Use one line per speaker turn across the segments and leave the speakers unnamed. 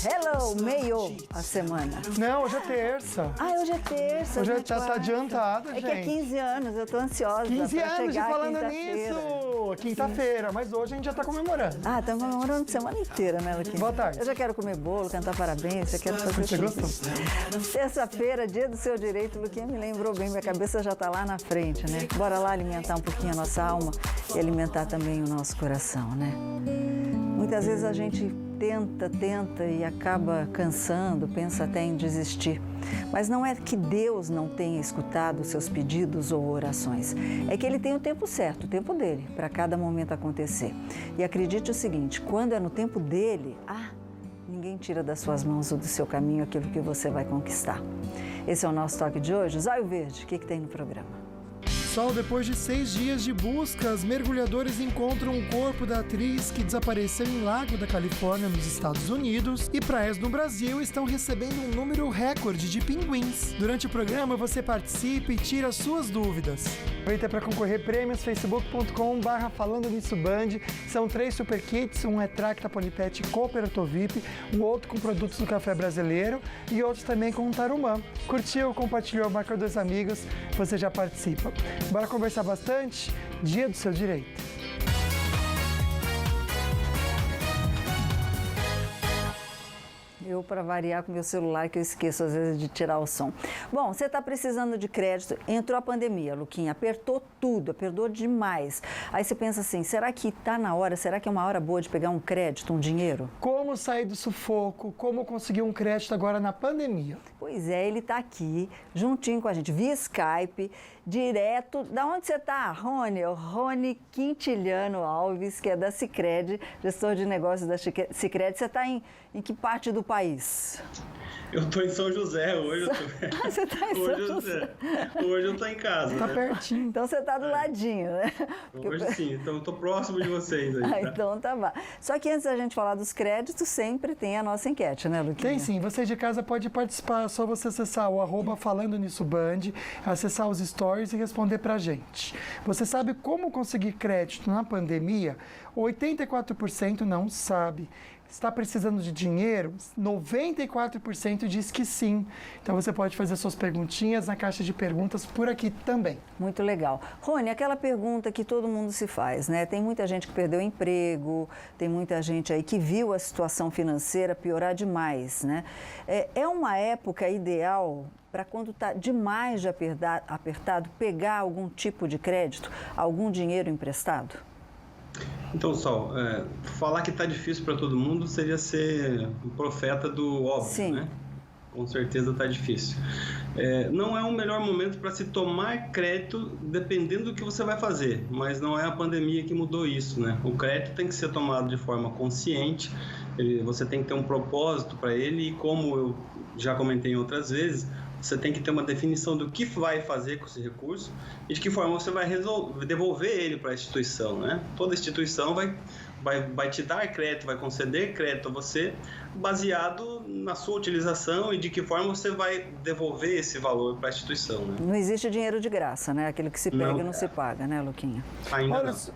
Hello, meio a semana.
Não, hoje é terça.
Hoje é terça.
Hoje tá adiantada,
é
gente.
que é 15 anos, eu tô ansiosa
15
pra
anos de
chegar
falando
quinta-feira.
nisso. Quinta-feira, mas hoje a gente já tá comemorando.
Estamos comemorando a semana inteira, né, Luquinha?
Boa tarde.
Eu já quero comer bolo, cantar parabéns, já quero fazer
Você
tudo.
gostou?
Terça-feira, dia do seu direito, Luquinha me lembrou bem, minha cabeça já tá lá na frente, né? Bora lá alimentar um pouquinho a nossa alma e alimentar também o nosso coração, né? Muitas vezes a gente tenta e acaba cansando, pensa até em desistir. Mas não é que Deus não tenha escutado os seus pedidos ou orações. É que Ele tem o tempo certo, o tempo dele, para cada momento acontecer. E acredite o seguinte, quando é no tempo dele, ninguém tira das suas mãos ou do seu caminho aquilo que você vai conquistar. Esse é o nosso toque de hoje. Zóio Verde, o que tem no programa?
Sol, depois de 6 dias de buscas, mergulhadores encontram o corpo da atriz que desapareceu em Lago da Califórnia, nos Estados Unidos, e praias no Brasil estão recebendo um número recorde de pinguins. Durante o programa, você participa e tira suas dúvidas. Aproveita para concorrer prêmios facebook.com/falando nisso Band. São 3 super kits, um é Tracta Polipet Cooper Ortovip, um outro com produtos do café brasileiro e outros também com Tarumã. Curtiu, compartilhou, marcou 2 amigos, você já participa. Bora conversar bastante? Dia do seu direito.
Eu, para variar com meu celular, que eu esqueço às vezes de tirar o som. Bom, você está precisando de crédito, entrou a pandemia, Luquinha, apertou tudo, apertou demais. Aí você pensa assim, será que está na hora, será que é uma hora boa de pegar um crédito, um dinheiro?
Como sair do sufoco, como conseguir um crédito agora na pandemia?
Pois é, ele está aqui, juntinho com a gente, via Skype, direto. Da onde você está, Rony? O Rony Quintiliano Alves, que é da Sicredi, gestor de negócios da Sicredi. Você está em que parte do país?
Eu estou em São José hoje.
Você está em São José?
Hoje eu estou em casa.
Tá pertinho.
Então você está do ladinho, né?
Hoje sim, então eu estou próximo de vocês aí. Tá?
Então tá bom. Só que antes da gente falar dos créditos, sempre tem a nossa enquete, né, Luquinha?
Tem sim, você de casa pode participar, é só você acessar o @falando nisso Band, acessar os stories e responder pra gente. Você sabe como conseguir crédito na pandemia? 84% não sabe. Está precisando de dinheiro? 94% diz que sim. Então você pode fazer suas perguntinhas na caixa de perguntas por aqui também.
Muito legal. Rony, aquela pergunta que todo mundo se faz, né? Tem muita gente que perdeu o emprego, tem muita gente aí que viu a situação financeira piorar demais, né? É uma época ideal para quando está demais de apertado, pegar algum tipo de crédito, algum dinheiro emprestado?
Então, Sol, falar que está difícil para todo mundo seria ser um profeta do óbvio,
Sim.
Né? Com certeza está difícil. Não é o melhor momento para se tomar crédito, dependendo do que você vai fazer, mas não é a pandemia que mudou isso, né? O crédito tem que ser tomado de forma consciente, você tem que ter um propósito para ele e, como eu já comentei em outras vezes, você tem que ter uma definição do que vai fazer com esse recurso e de que forma você vai devolver ele para a instituição, né? Toda instituição vai te dar crédito, vai conceder crédito a você baseado na sua utilização e de que forma você vai devolver esse valor para a instituição, né?
Não existe dinheiro de graça, né? Aquilo que se pega não se paga, né, Luquinha?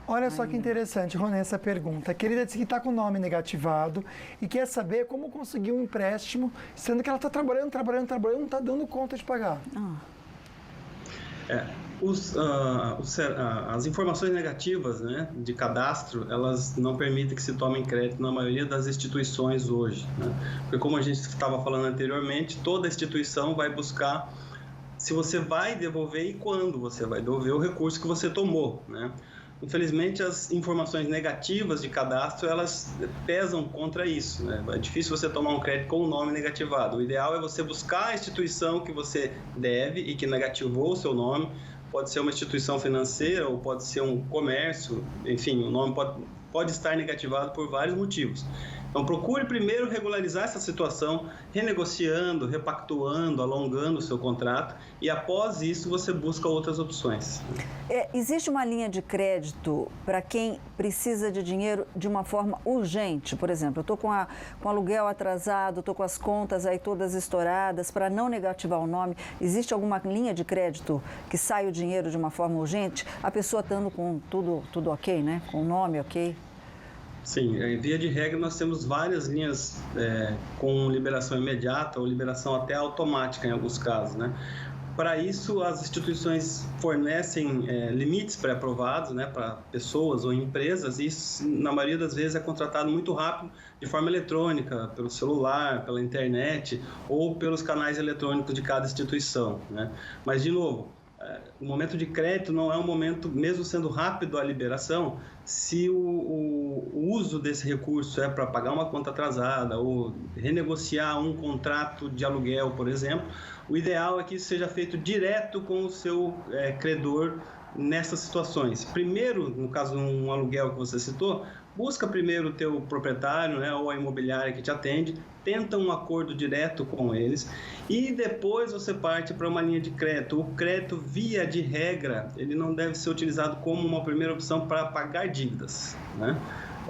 Olha só que interessante, Rony, essa pergunta. A querida disse que está com o nome negativado e quer saber como conseguir um empréstimo, sendo que ela está trabalhando, não está dando conta de pagar.
As informações negativas, né, de cadastro, elas não permitem que se tomem crédito na maioria das instituições hoje, né? Porque, como a gente estava falando anteriormente, toda instituição vai buscar se você vai devolver e quando você vai devolver o recurso que você tomou, né? Infelizmente, as informações negativas de cadastro, elas pesam contra isso, né? É difícil você tomar um crédito com o nome negativado. O ideal é você buscar a instituição que você deve e que negativou o seu nome. Pode ser uma instituição financeira ou pode ser um comércio, enfim, o nome pode estar negativado por vários motivos. Então, procure primeiro regularizar essa situação, renegociando, repactuando, alongando o seu contrato e, após isso, você busca outras opções.
Existe uma linha de crédito para quem precisa de dinheiro de uma forma urgente? Por exemplo, eu estou com aluguel atrasado, estou com as contas aí todas estouradas, para não negativar o nome. Existe alguma linha de crédito que sai o dinheiro de uma forma urgente? A pessoa estando com tudo ok, né? Com o nome ok?
Sim, via de regra nós temos várias linhas com liberação imediata ou liberação até automática em alguns casos, né? Para isso, as instituições fornecem limites pré-aprovados, né, para pessoas ou empresas, e isso, na maioria das vezes, é contratado muito rápido, de forma eletrônica, pelo celular, pela internet ou pelos canais eletrônicos de cada instituição, né? Mas, de novo, o momento de crédito não é um momento, mesmo sendo rápido a liberação, se o uso desse recurso é para pagar uma conta atrasada ou renegociar um contrato de aluguel, por exemplo, o ideal é que isso seja feito direto com o seu credor nessas situações. Primeiro, no caso de um aluguel que você citou, busca primeiro o teu proprietário, né, ou a imobiliária que te atende, tenta um acordo direto com eles e depois você parte para uma linha de crédito. O crédito, via de regra, ele não deve ser utilizado como uma primeira opção para pagar dívidas, né?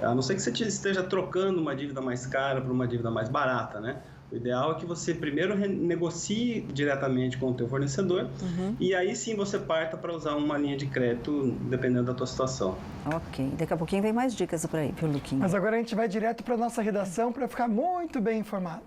A não ser que você esteja trocando uma dívida mais cara por uma dívida mais barata, né? O ideal é que você primeiro negocie diretamente com o teu fornecedor e aí sim você parta para usar uma linha de crédito, dependendo da tua situação.
Ok. Daqui a pouquinho vem mais dicas por aí, viu, Luquinha?
Mas agora a gente vai direto para a nossa redação para ficar muito bem informado.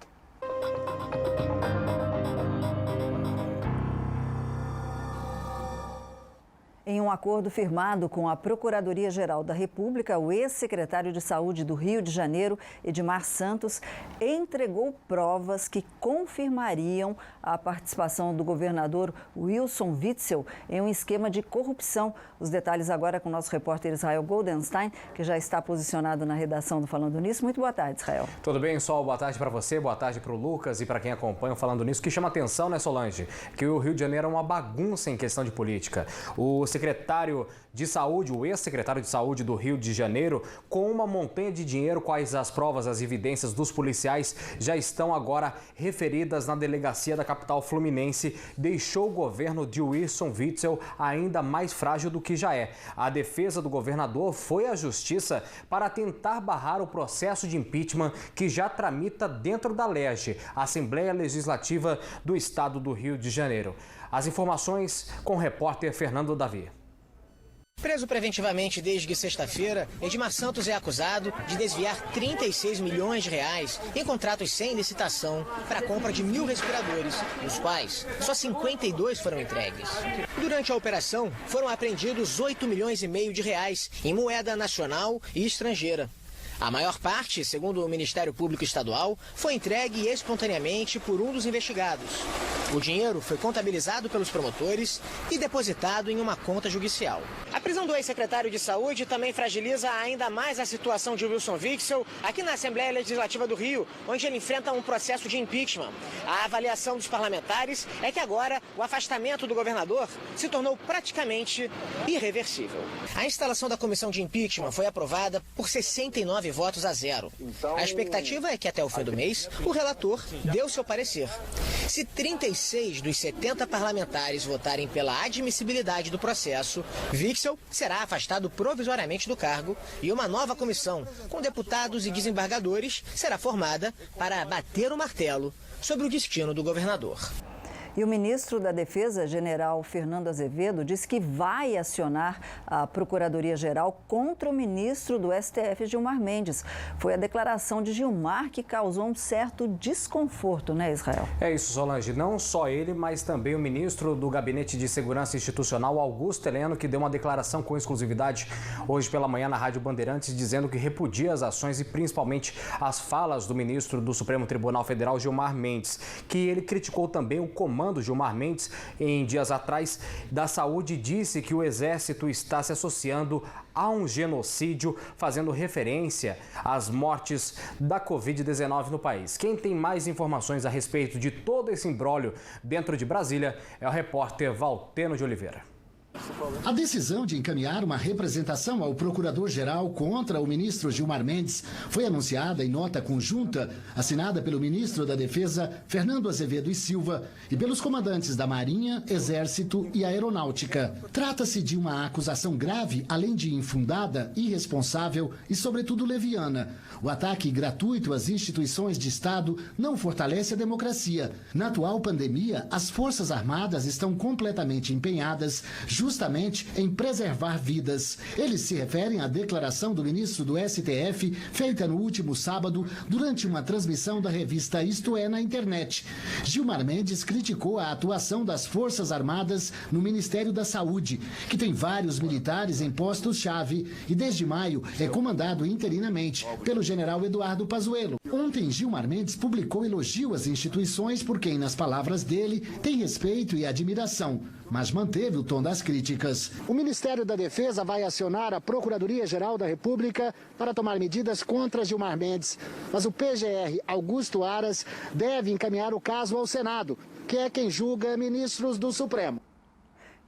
Em um acordo firmado com a Procuradoria-Geral da República, o ex-secretário de Saúde do Rio de Janeiro, Edmar Santos, entregou provas que confirmariam a participação do governador Wilson Witzel em um esquema de corrupção. Os detalhes agora com o nosso repórter Israel Goldenstein, que já está posicionado na redação do Falando Nisso. Muito boa tarde, Israel.
Tudo bem, Sol? Boa tarde para você, boa tarde para o Lucas e para quem acompanha o Falando Nisso. O que chama atenção, né, Solange? Que o Rio de Janeiro é uma bagunça em questão de política. O secretário de Saúde, o ex-secretário de Saúde do Rio de Janeiro, com uma montanha de dinheiro, quais as provas, as evidências dos policiais já estão agora referidas na delegacia da capital fluminense, deixou o governo de Wilson Witzel ainda mais frágil do que já é. A defesa do governador foi à justiça para tentar barrar o processo de impeachment que já tramita dentro da LERJ, a Assembleia Legislativa do Estado do Rio de Janeiro. As informações com o repórter Fernando Davi.
Preso preventivamente desde sexta-feira, Edmar Santos é acusado de desviar 36 milhões de reais em contratos sem licitação para a compra de 1.000 respiradores, dos quais só 52 foram entregues. Durante a operação, foram apreendidos 8 milhões e meio de reais em moeda nacional e estrangeira. A maior parte, segundo o Ministério Público Estadual, foi entregue espontaneamente por um dos investigados. O dinheiro foi contabilizado pelos promotores e depositado em uma conta judicial. A prisão do ex-secretário de Saúde também fragiliza ainda mais a situação de Wilson Witzel aqui na Assembleia Legislativa do Rio, onde ele enfrenta um processo de impeachment. A avaliação dos parlamentares é que agora o afastamento do governador se tornou praticamente irreversível. A instalação da comissão de impeachment foi aprovada por 69 votos a 0. A expectativa é que até o fim do mês o relator dê o seu parecer. Se 36 dos 70 parlamentares votarem pela admissibilidade do processo, Witzel será afastado provisoriamente do cargo e uma nova comissão, com deputados e desembargadores, será formada para bater o martelo sobre o destino do governador.
E o ministro da Defesa, general Fernando Azevedo, disse que vai acionar a Procuradoria-Geral contra o ministro do STF, Gilmar Mendes. Foi a declaração de Gilmar que causou um certo desconforto, né, Israel?
É isso, Solange. Não só ele, mas também o ministro do Gabinete de Segurança Institucional, Augusto Heleno, que deu uma declaração com exclusividade hoje pela manhã na Rádio Bandeirantes, dizendo que repudia as ações e principalmente as falas do ministro do Supremo Tribunal Federal, Gilmar Mendes, que ele criticou também o comando Gilmar Mendes, em dias atrás, da saúde, disse que o Exército está se associando a um genocídio, fazendo referência às mortes da Covid-19 no país. Quem tem mais informações a respeito de todo esse imbróglio dentro de Brasília é o repórter Valteno de Oliveira.
A decisão de encaminhar uma representação ao procurador-geral contra o ministro Gilmar Mendes foi anunciada em nota conjunta assinada pelo ministro da Defesa, Fernando Azevedo e Silva, e pelos comandantes da Marinha, Exército e Aeronáutica. Trata-se de uma acusação grave, além de infundada, irresponsável e, sobretudo, leviana. O ataque gratuito às instituições de Estado não fortalece a democracia. Na atual pandemia, as Forças Armadas estão completamente empenhadas justamente justamente em preservar vidas. Eles se referem à declaração do ministro do STF, feita no último sábado, durante uma transmissão da revista Isto É na internet. Gilmar Mendes criticou a atuação das Forças Armadas no Ministério da Saúde, que tem vários militares em postos-chave e desde maio é comandado interinamente pelo general Eduardo Pazuello. Ontem, Gilmar Mendes publicou elogio às instituições por quem, nas palavras dele, tem respeito e admiração, mas manteve o tom das críticas. O Ministério da Defesa vai acionar a Procuradoria-Geral da República para tomar medidas contra Gilmar Mendes, mas o PGR Augusto Aras deve encaminhar o caso ao Senado, que é quem julga ministros do Supremo.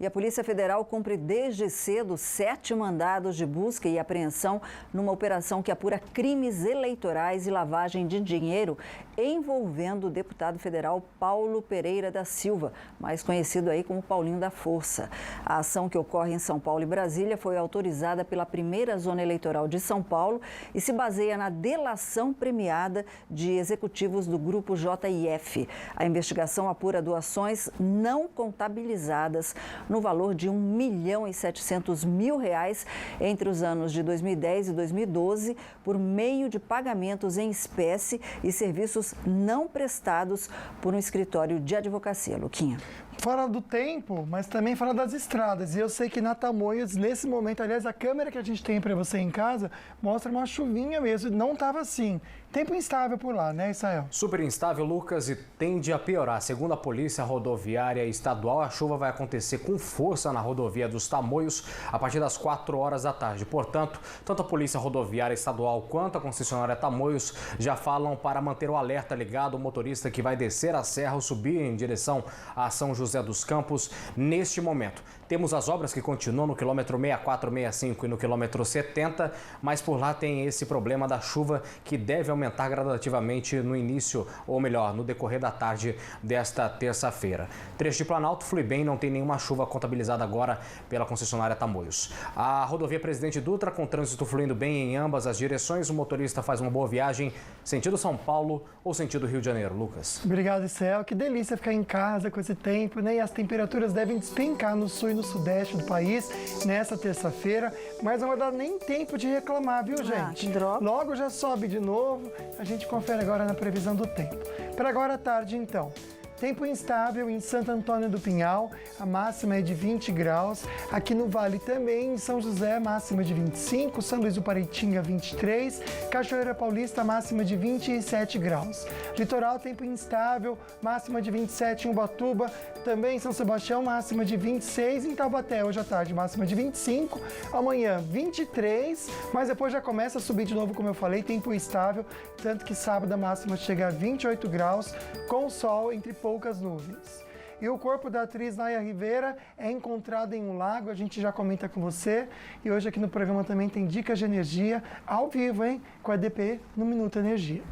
E a Polícia Federal cumpre desde cedo 7 mandados de busca e apreensão numa operação que apura crimes eleitorais e lavagem de dinheiro envolvendo o deputado federal Paulo Pereira da Silva, mais conhecido aí como Paulinho da Força. A ação, que ocorre em São Paulo e Brasília, foi autorizada pela primeira zona eleitoral de São Paulo e se baseia na delação premiada de executivos do grupo JIF. A investigação apura doações não contabilizadas no valor de R$ 1.700.000 entre os anos de 2010 e 2012, por meio de pagamentos em espécie e serviços não prestados por um escritório de advocacia. Luquinha.
Fora do tempo, mas também fora das estradas. E eu sei que na Tamoios, nesse momento, aliás, a câmera que a gente tem para você em casa mostra uma chuvinha mesmo. Não estava assim. Tempo instável por lá, né, Israel?
Super instável, Lucas, e tende a piorar. Segundo a Polícia Rodoviária Estadual, a chuva vai acontecer com força na rodovia dos Tamoios a partir das 4 horas da tarde. Portanto, tanto a Polícia Rodoviária Estadual quanto a concessionária Tamoios já falam para manter o alerta ligado ao motorista que vai descer a serra ou subir em direção a São José dos Campos neste momento. Temos as obras que continuam no quilômetro 64, 65 e no quilômetro 70, mas por lá tem esse problema da chuva que deve aumentar gradativamente no início, ou melhor, no decorrer da tarde desta terça-feira. Trecho de Planalto flui bem, não tem nenhuma chuva contabilizada agora pela concessionária Tamoios. A rodovia Presidente Dutra, com trânsito fluindo bem em ambas as direções, o motorista faz uma boa viagem, sentido São Paulo ou sentido Rio de Janeiro. Lucas.
Obrigado, Israel. Que delícia ficar em casa com esse tempo, né? E as temperaturas devem despencar no sul e no sudeste do país nessa terça-feira, mas não vai dar nem tempo de reclamar, viu, gente? Logo já sobe de novo, a gente confere agora na previsão do tempo. Para agora à tarde, então. Tempo instável em Santo Antônio do Pinhal, a máxima é de 20 graus. Aqui no Vale também, em São José, máxima de 25, São Luís do Paraitinga, 23, Cachoeira Paulista, máxima de 27 graus. Litoral, tempo instável, máxima de 27 em Ubatuba, também em São Sebastião, máxima de 26, em Taubaté, hoje à tarde, máxima de 25, amanhã 23, mas depois já começa a subir de novo, como eu falei, tempo instável, tanto que sábado a máxima chega a 28 graus, com sol entre poucas nuvens. E o corpo da atriz Naya Rivera é encontrado em um lago, a gente já comenta com você. E hoje aqui no programa também tem dicas de energia ao vivo, hein? Com a EDP no Minuto Energia.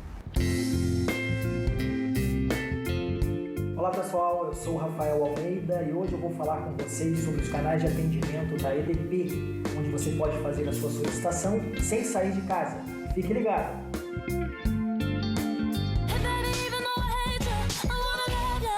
Olá pessoal, eu sou o Rafael Almeida e hoje eu vou falar com vocês sobre os canais de atendimento da EDP, onde você pode fazer a sua solicitação sem sair de casa. Fique ligado!